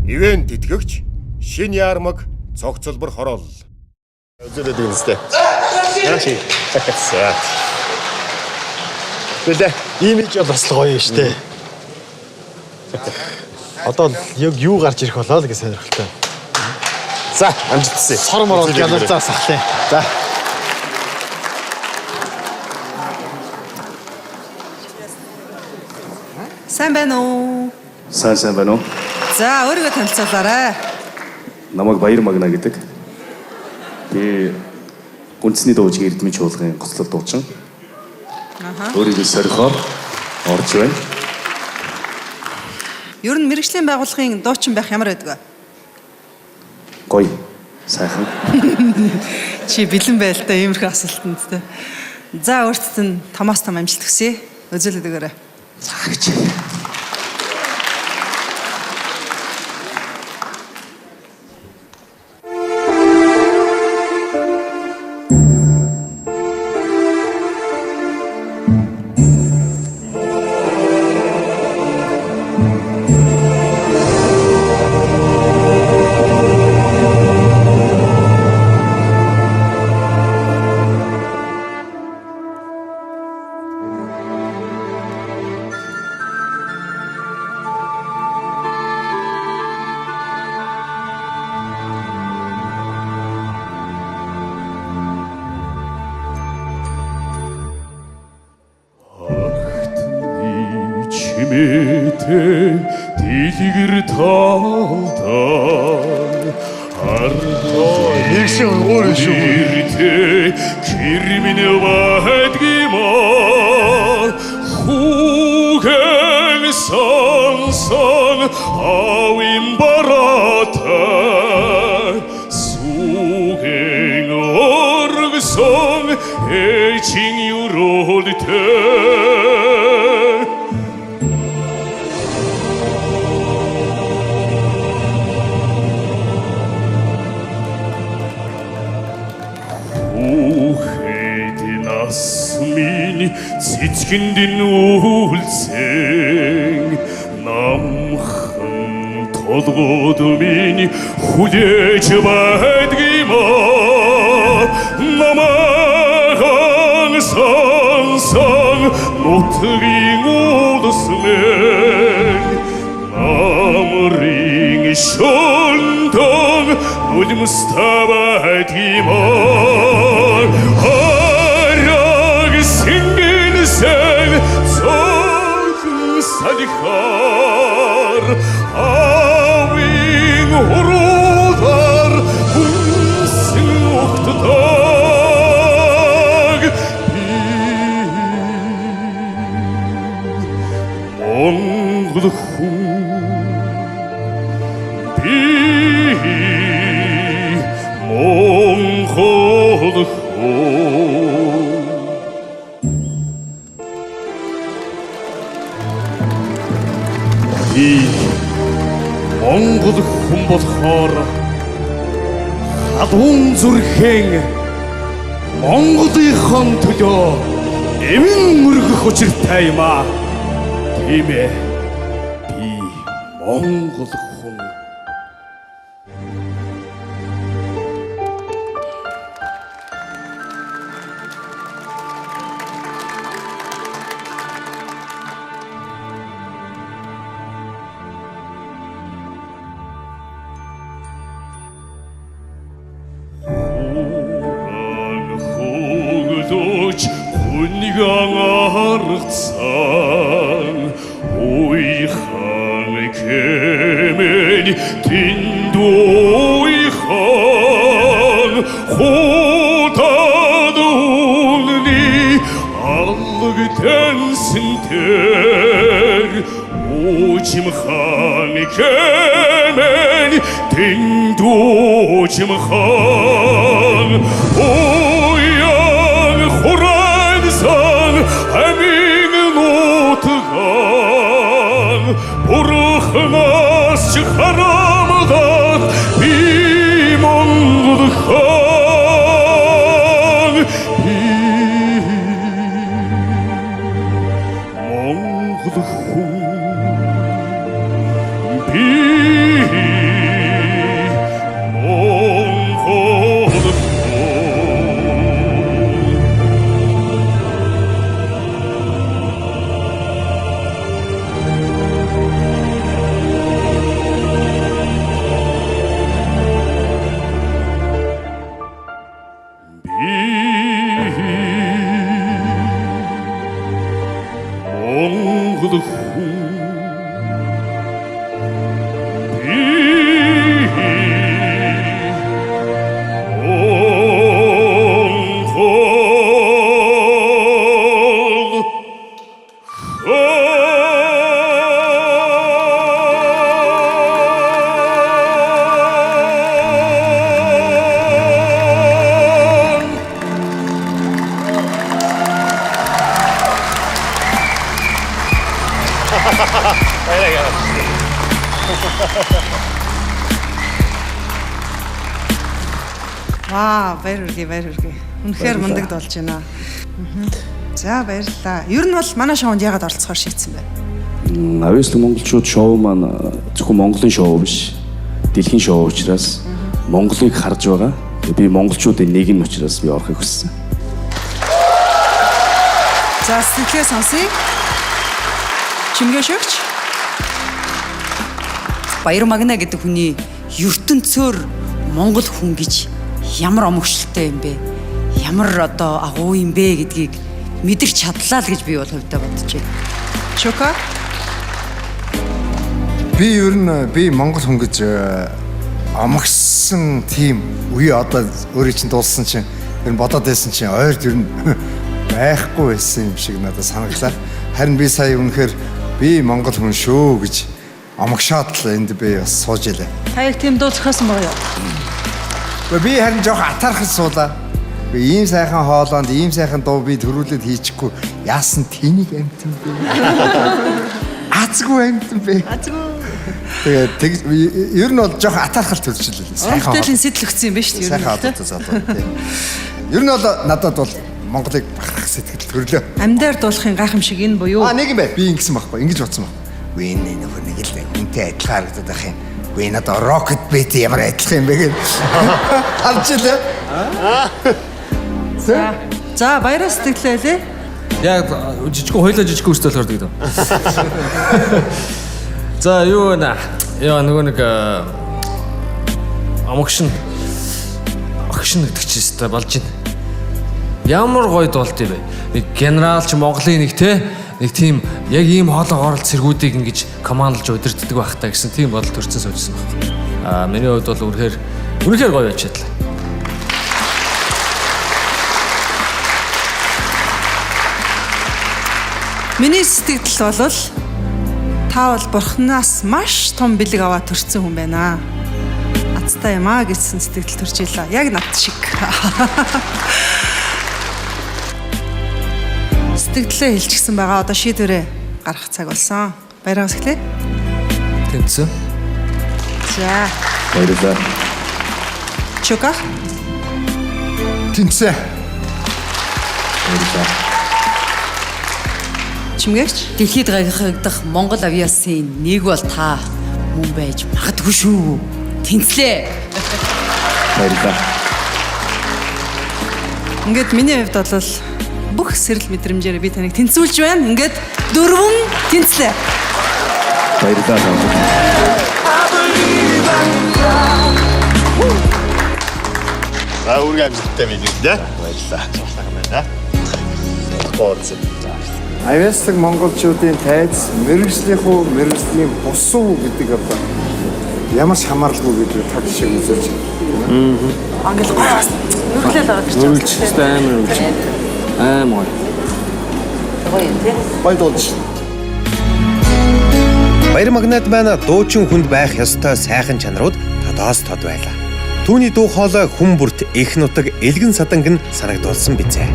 ивент тэтгэгч Шин Ярмаг цогцлбор хороол. Үзүүлээд үнэстэй. Яачи. За. Тэгвэл имиж бол бас л гоё юм шүү дээ. Одоо яг юу гарч ирэх болоо л гэж сонирхолтой. За, амжилтсаа. Сор морол гялалзаас ахлаа. За. Сайн байна уу? Сайн байна уу? За, өөрийгөө танилцуулаарай. Намайг Баяр Магна гэдэг. Би үндэсний дуучин Эрдмийн чуулгын гоцлол дуучин. Өөрийгөө сорихоор орж байна. Ер нь мэргэжлийн байгууллагын дуучин байх ямар байдаг вэ? Гоё. Сайхан. Чи бэлэн байл та иймэрхүү асуултанд те. За, өөртөө нь томоос том амжилт хүсье. Үзүүлээд өгөөрэй. За гэж. Чимээтэй дэлгэр талдан Нэгшин өөр шүү. Кирмин байдгиймаа хүүхэн сонсон авин бараатай сүгэн оргсон эчин юролтэй Цэцгэндэн үлцэн намхан толгод минь хүлээж байдгиймаа намахан сонсон нутгийн улсмэн намрын шондон нулимстай байдгиймаа Sen çok sadikar Avin hurudar Bunsin uhtutag Монгол хүн болохоор хадуун зүрхэн Монголынхон төлөө эмэн мөргөх учиртай юм аа. Тийм ээ. Би Монгол хүн. Аргацсан уйхан кемени тиндуйхан хутадунни алгтэнсинтер учимхан кемени тиндучимхан уян хурансан амин нутган Бурхнаас чхарамдах би Монгол хан Монгол хүн би Ваа, баяр хүргэе. Үнэхээр мундаг болж байна. За баярлалаа. Ер нь бол манай шоунд яагаад оролцохоор шийдсэн бэ? Авьяаслаг монголчууд шоу маань зөвхөн Монголын шоу биш. Дэлхийн шоу учраас Монголыг харж байгаа. Би монголчуудын нэг нь учраас би орохыг хүссэн. За сэтгэлээ сонсъё. Чимгээ шөгч. Баяр Магна гэдэг хүний ертөнцөөр монгол хүн гэж ямар омогшилтой юм бэ? Ямар одоо агуу юм бэ гэдгийг мэдэрч чадлаа л гэж би бол хувьдаа бодож байна. Чока. Би ер нь би монгол хүн гэж амгсан тийм үе одоо өөрөө чинь дуулсан чинь ер нь бодоод байсан чинь ойрд ер нь байхгүй байсан юм шиг надад санагдлаа. Харин би сая үнэхээр би монгол хүн шүү гэж амгшаад л энд би бас сууж илээ. Та яг тийм дуу зохиосон байгаа юу? Би харин жоох атаархаж суулаа. Би ийм сайхан хоолоонд ийм сайхан дуу би төрүүлээд хийчихгүй яасан тэнийг амтэн бэ? Азгүй амтэн бэ? Азгүй. Тэгээд ер нь бол жоох атаархал төрчихлээ. Сайхан хөтөлийн сэтэл өгсөн юм ба шүү дээ. Сайхан одоо залуу тийм. Ер нь бол надад бол Монголыг бахархах сэтгэл төрлөө. Амьдаар дуулахын гайхамшиг энэ буюу. Нэг юм бай. Би ингэсэн байхгүй. Ингэж бодсон баг. Үгүй энэ нөхөр нэг л үнтэй адилхан харагдаад байх юм. Үгүй надад рокет бит ямар адилхан юм бэ гэж. Харж илээ. За баяраа сэтгэлээ. Яг жижигхэн хойлоо жижигхэн үстэл хордог. За юу нэ? Яа нөгөө нэг амгшин гэдэг чи өстой болж байна. Ямар гоё дуулт юм бэ? Нэг генерал ч Монголын нэг тийм яг ийм хоолой хоолт цэргүүдийг ингэж командолж удирддаг байх та гэсэн тийм бодол төрсөн суужсан байна. Миний хувьд бол үнэхээр гоё байж чадлаа. Миний сэтгэл бол та бол бурхнаас маш том бэлэг аваад төрсэн хүн байна. Азтай юм аа гэсэн сэтгэл төрж илаа. Яг над шиг. Сэтгэлээ хэлчихсэн байгаа. Одоо шийдвэрээ гаргах цаг болсон. Баяраа сэхлээ. Тэнцээ. За. Баярлалаа. Чока. Тэнцээ. Баярлалаа. Чимгэгч дэлхийд гайхагдах Монгол авиасын нэг бол та мөн байж магадгүй шүү. Тэнцлээ. Баярлалаа. Ингээд миний хувьд бол бүх сэрэл мэдрэмжээр би таныг тэнцүүлж байна. Ингээд 4 тэнцлээ. Баярлалаа. За үргэлж амжилттай мэдээ. Баярлалаа. Цогцлах юм байна. Гоцсон. Авьяаслаг монголчуудын тайз мэргэжлийн бусуу гэдэг одоо ямар ч хамааралгүй гэдэг таг шиг үзэж байна. Англи гоос. Нүглэл орж ирж Үргэлж амар үргэлж. Амар. Баярлалаа. Баяр Магнад байна дуучин хүнд байх ёстой сайхан чанарууд тодоос тод байлаа. Түүний дуу хоолой хүн бүрт их нутаг элгэн саданг нь санагдуулсан бизээ.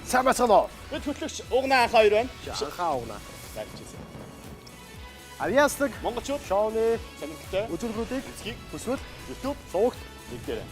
Сайн бацгаана уу? Бид хөтлөгч Угнаа анх хоёр байна. Анхаа Угнаа. Авьяаслаг монголчууд шоуны сонирхолтой үзүүлбэрүүдийг хүсвэл YouTube, сувагт нэгдээрэй.